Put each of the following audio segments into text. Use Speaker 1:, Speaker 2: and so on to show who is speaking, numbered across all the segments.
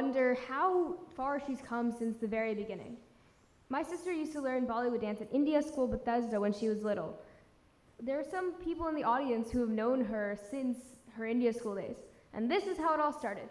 Speaker 1: wonder how far she's come since the very beginning. My sister used to learn Bollywood dance at India School Bethesda when she was little. There are some people in the audience who have known her since her India School days, and this is how it all started.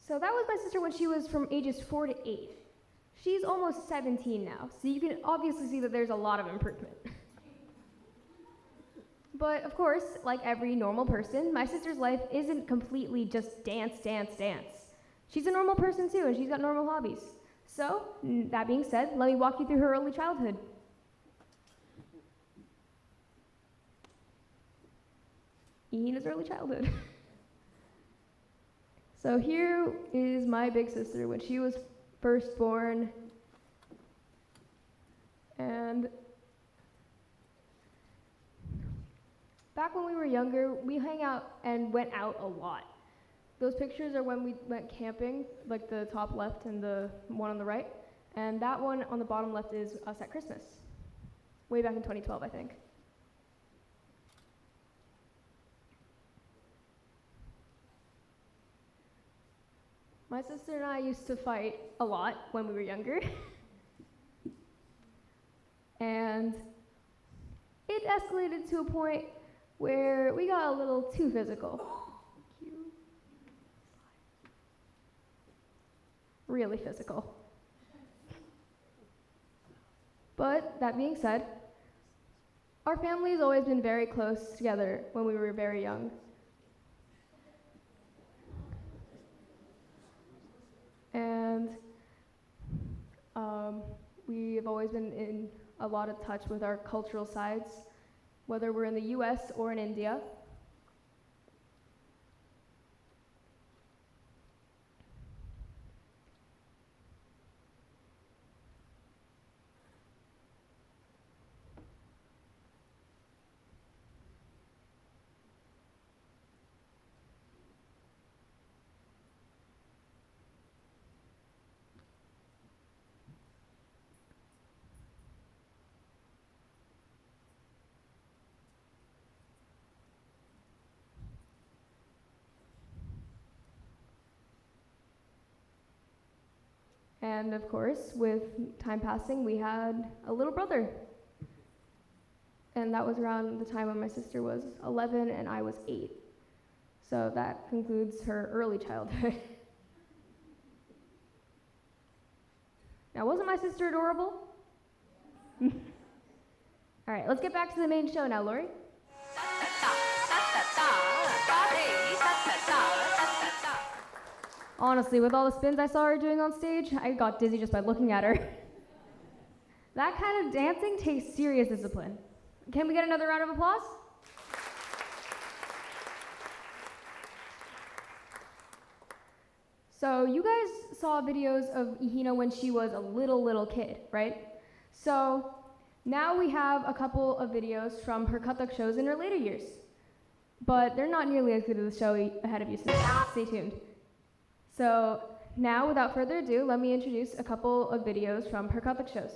Speaker 1: So that was my sister when she was from ages 4 to 8. She's almost 17 now, so you can obviously see that there's a lot of improvement. But of course, like every normal person, my sister's life isn't completely just dance, dance, dance. She's a normal person too, and she's got normal hobbies. So, that being said, let me walk you through her early childhood. Ina's early childhood. So here is my big sister when she was first born. And back when we were younger, we hung out and went out a lot. those pictures are when we went camping, like the top left and the one on the right. And that one on the bottom left is us at Christmas, way back in 2012, I think. My sister and I used to fight a lot when we were younger. And it escalated to a point where we got a little too physical. Really physical. But that being said, our family has always been very close together when we were very young. And we have always been in a lot of touch with our cultural sides, whether we're in the US or in India. And of course, with time passing, we had a little brother. And that was around the time when my sister was 11 and I was 8. So that concludes her early childhood. Now, wasn't my sister adorable? All right, let's get back to the main show now, Lori. Honestly, with all the spins I saw her doing on stage, I got dizzy just by looking at her. That kind of dancing takes serious discipline. Can we get another round of applause? So you guys saw videos of Ihino when she was a little kid, right? So now we have a couple of videos from her Kathak shows in her later years. But they're not nearly as good as the show ahead of you, so stay tuned. So now, without further ado, let me introduce a couple of videos from her Kathak shows.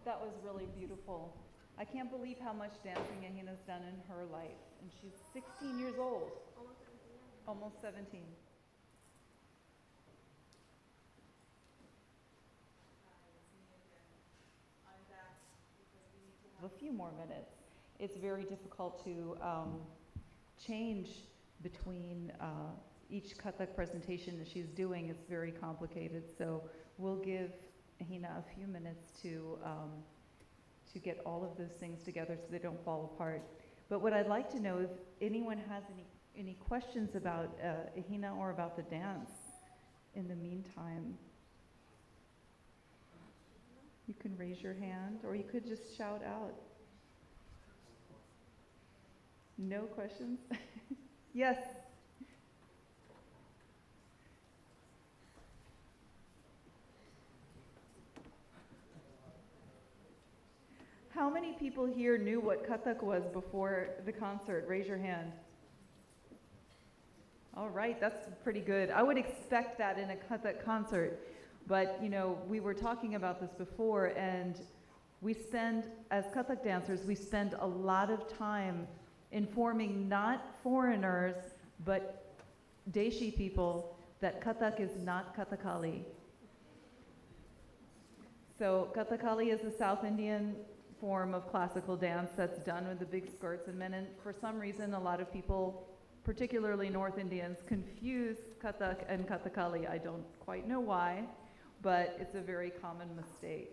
Speaker 2: That was really beautiful. I can't believe how much dancing Ahina's done in her life. And she's 16 years old. Almost 17. A few more minutes. It's very difficult to change between each Kathak presentation that she's doing. It's very complicated. So we'll give Ahina a few minutes to get all of those things together so they don't fall apart. But what I'd like to know, if anyone has any questions about Ahina or about the dance in the meantime, you can raise your hand or you could just shout out. No questions? Yes. How many people here knew what Kathak was before the concert? Raise your hand. All right, that's pretty good. I would expect that in a Kathak concert. But, you know, we were talking about this before, and we spend, as Kathak dancers, we spend a lot of time informing not foreigners, but Deshi people that Kathak is not Kathakali. So Kathakali is a South Indian form of classical dance that's done with the big skirts and men, and for some reason a lot of people, particularly North Indians, confuse Kathak and Kathakali. I don't quite know why, but it's a very common mistake.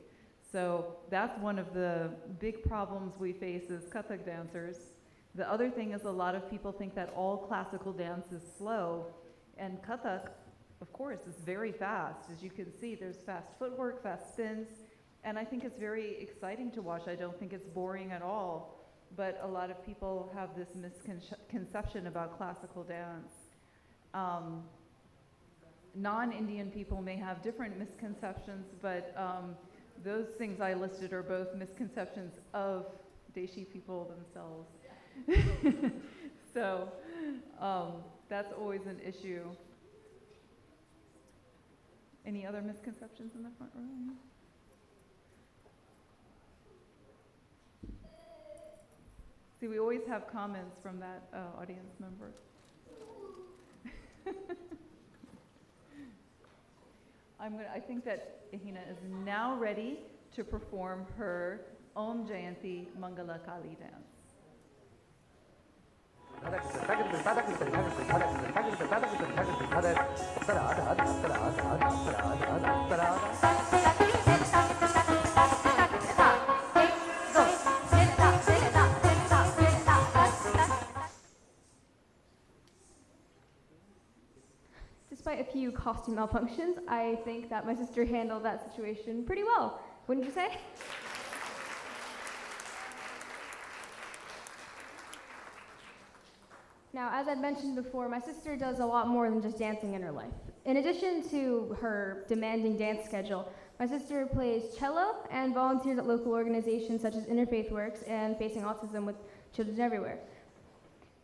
Speaker 2: So that's one of the big problems we face as Kathak dancers. The other thing is a lot of people think that all classical dance is slow, and Kathak, of course, is very fast. As you can see, there's fast footwork, fast spins, and I think it's very exciting to watch. I don't think it's boring at all, but a lot of people have this misconception about classical dance. Non-Indian people may have different misconceptions, but those things I listed are both misconceptions of Deshi people themselves. So that's always an issue. Any other misconceptions in the front row? See, we always have comments from that audience member. I think that Ahina is now ready to perform her Om Jayanti Mangala Kali dance.
Speaker 1: Despite a few costume malfunctions, I think that my sister handled that situation pretty well, wouldn't you say? Now, as I'd mentioned before, my sister does a lot more than just dancing in her life. In addition to her demanding dance schedule, my sister plays cello and volunteers at local organizations such as Interfaith Works and Facing Autism with Children Everywhere.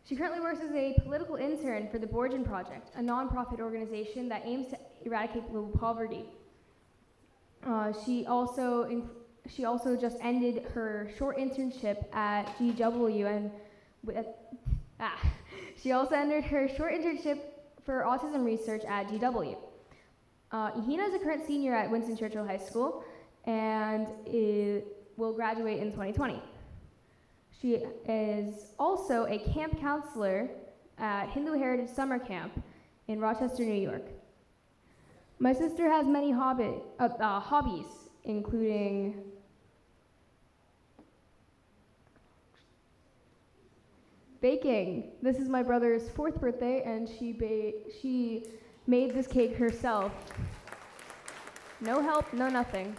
Speaker 1: She currently works as a political intern for the Borgen Project, a nonprofit organization that aims to eradicate global poverty. She also just ended her short internship at GW and she also ended her short internship for autism research at GW. Ahina is a current senior at Winston Churchill High School and will graduate in 2020. She is also a camp counselor at Hindu Heritage Summer Camp in Rochester, New York. My sister has many hobbies, including baking. This is my brother's 4th birthday, and she made this cake herself. No help, no nothing.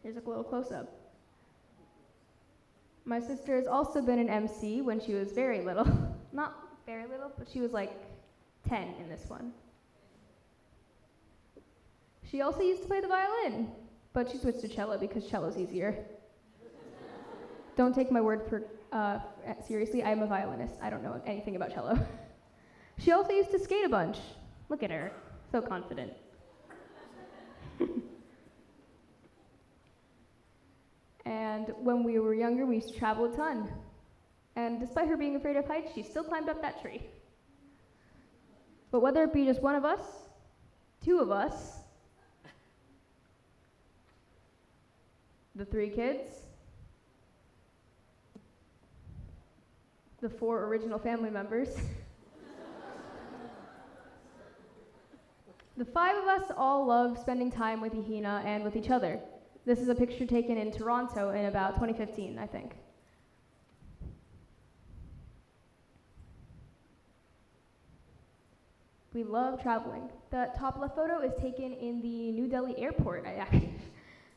Speaker 1: Here's a little close-up. My sister has also been an MC when she was very little. Not very little, but she was like 10 in this one. She also used to play the violin, but she switched to cello because cello's easier. Don't take my word for seriously, I'm a violinist. I don't know anything about cello. She also used to skate a bunch. Look at her, so confident. And when we were younger, we used to travel a ton. And despite her being afraid of heights, she still climbed up that tree. But whether it be just one of us, two of us, the 3 kids, the 4 original family members, the 5 of us all love spending time with Ihina and with each other. This is a picture taken in Toronto in about 2015, I think. We love traveling. The top left photo is taken in the New Delhi airport.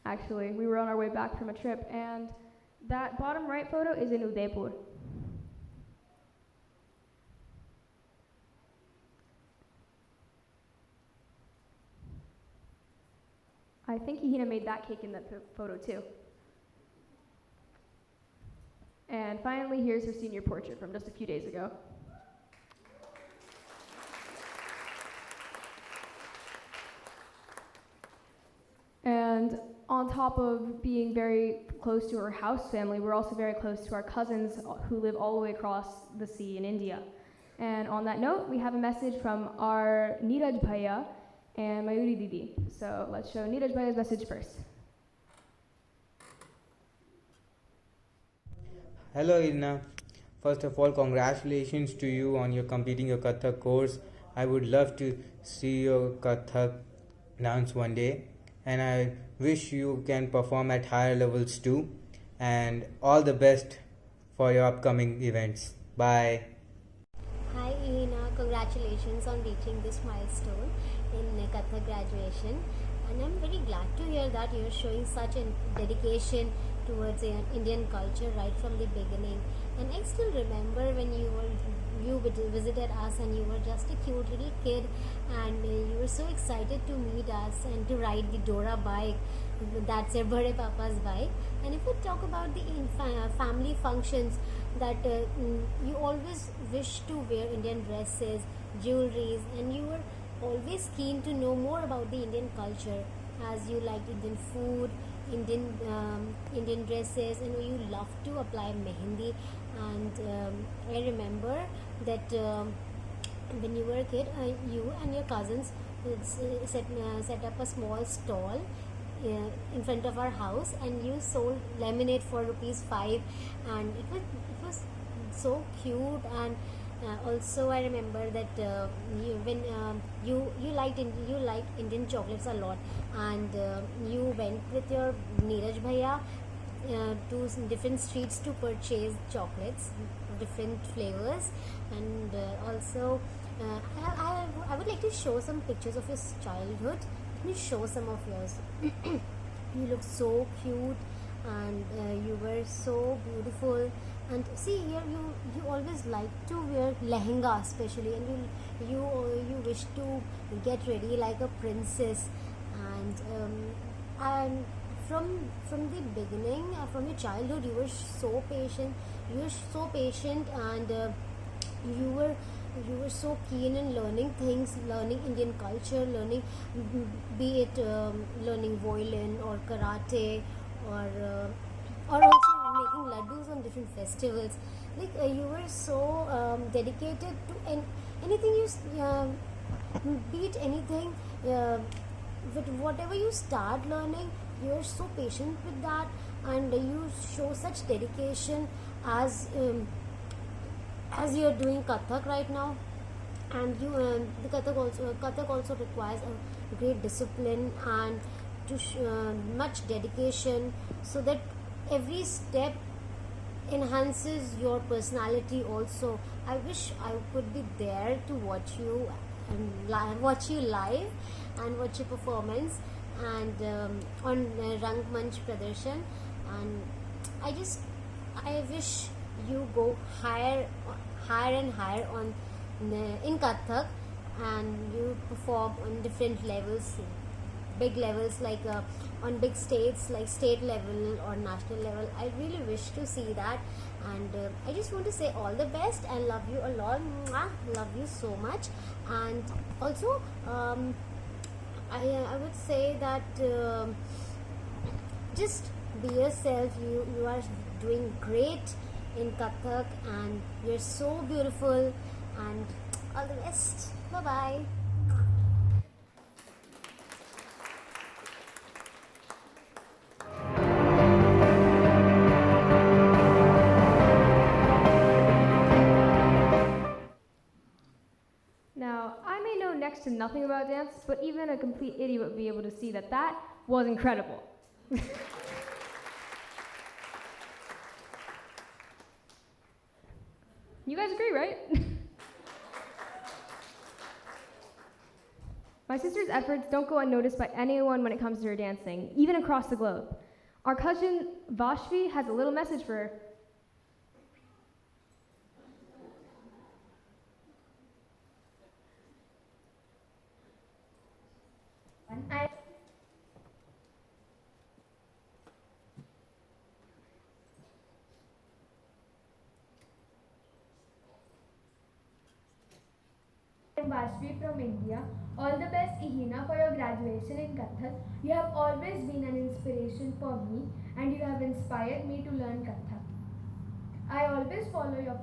Speaker 1: Actually, we were on our way back from a trip, and that bottom right photo is in Udaipur. I think Ihina made that cake in that photo too. And finally, here's her senior portrait from just a few days ago. And on top of being very close to her house family, we're also very close to our cousins who live all the way across the sea in India. And on that note, we have a message from our Neeraj Bhaiya and Mayuri Didi. So let's show Neeraj Bhaiya's message first.
Speaker 3: Hello Irna. First of all, congratulations to you on your completing your Kathak course. I would love to see your Kathak dance one day, and I wish you can perform at higher levels too, and all the best for your upcoming events. Bye.
Speaker 4: Hi Ihina, congratulations on reaching this milestone in Kathak graduation, and I'm very glad to hear that you're showing such a dedication towards Indian culture right from the beginning. And I still remember when you visited us and you were just a cute little kid, and you were so excited to meet us and to ride the Dora bike. That's your Bade Papa's bike. And if we talk about the family functions, that you always wish to wear Indian dresses, jewelries, and you were always keen to know more about the Indian culture, as you liked Indian food, Indian dresses, and you love to apply mehendi. And I remember that when you were a kid, you and your cousins set up a small stall in front of our house, and you sold lemonade for ₹5, and it was so cute. And also I remember that you liked Indian chocolates a lot, and you went with your Neeraj Bhaiya to different streets to purchase chocolates, different flavors. And also I would like to show some pictures of your childhood. Can you show some of yours? You look so cute, and you were so beautiful. And see here, you always like to wear lehenga especially, and you wish to get ready like a princess. And from the beginning, from your childhood, you were so patient. And you were so keen in learning things, learning Indian culture, learning, be it learning violin or karate, or also making laddus on different festivals. Like you were so dedicated to anything be it anything, with whatever you start learning, you are so patient with that, and you show such dedication as you are doing Kathak right now. And the Kathak also requires a great discipline and much dedication, so that every step enhances your personality also. I wish I could be there to watch you live and watch your performance, and on Rang Manch Pradarshan. And I wish you go higher and higher in Kathak, and you perform on different levels, big levels, like on big states like state level or national level. I really wish to see that. And I just want to say all the best and love you a lot. Mwah. Love you so much. And also I would say that just be yourself. You are doing great in Kathak, and you're so beautiful, and all the best. Bye bye.
Speaker 1: Now, I may know next to nothing about dance, but even a complete idiot would be able to see that that was incredible. You guys agree, right? My sister's efforts don't go unnoticed by anyone when it comes to her dancing, even across the globe. Our cousin Vashvi has a little message for her.
Speaker 5: I'm Vashvi from India. All the best, Ihina, for your graduation in Kathak. You have always been an inspiration for me, and you have inspired me to learn Kathak. I always follow your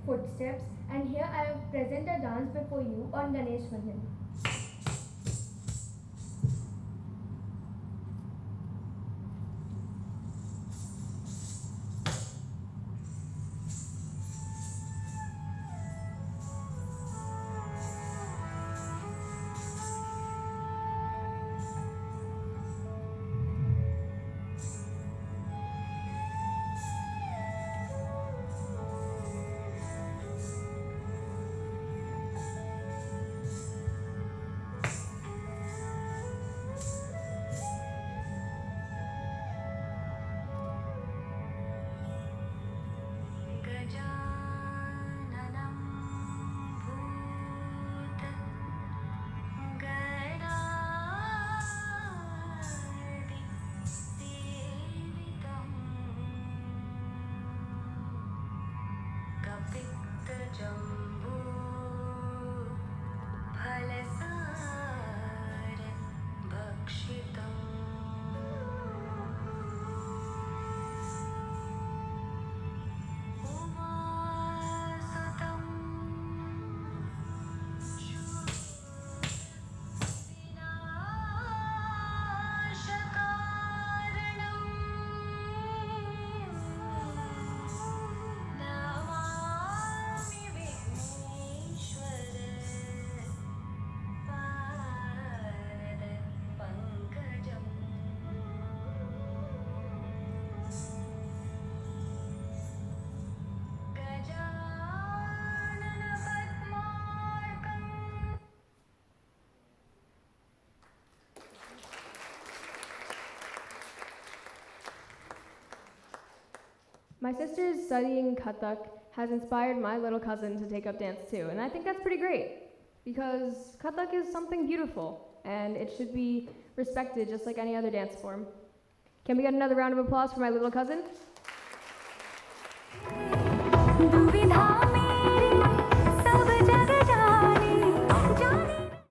Speaker 5: footsteps, and here I present a dance before you on Ganesh Bhajan.
Speaker 1: My sister's studying Kathak has inspired my little cousin to take up dance too, and I think that's pretty great because Kathak is something beautiful and it should be respected just like any other dance form. Can we get another round of applause for my little cousin?
Speaker 6: दुविधा में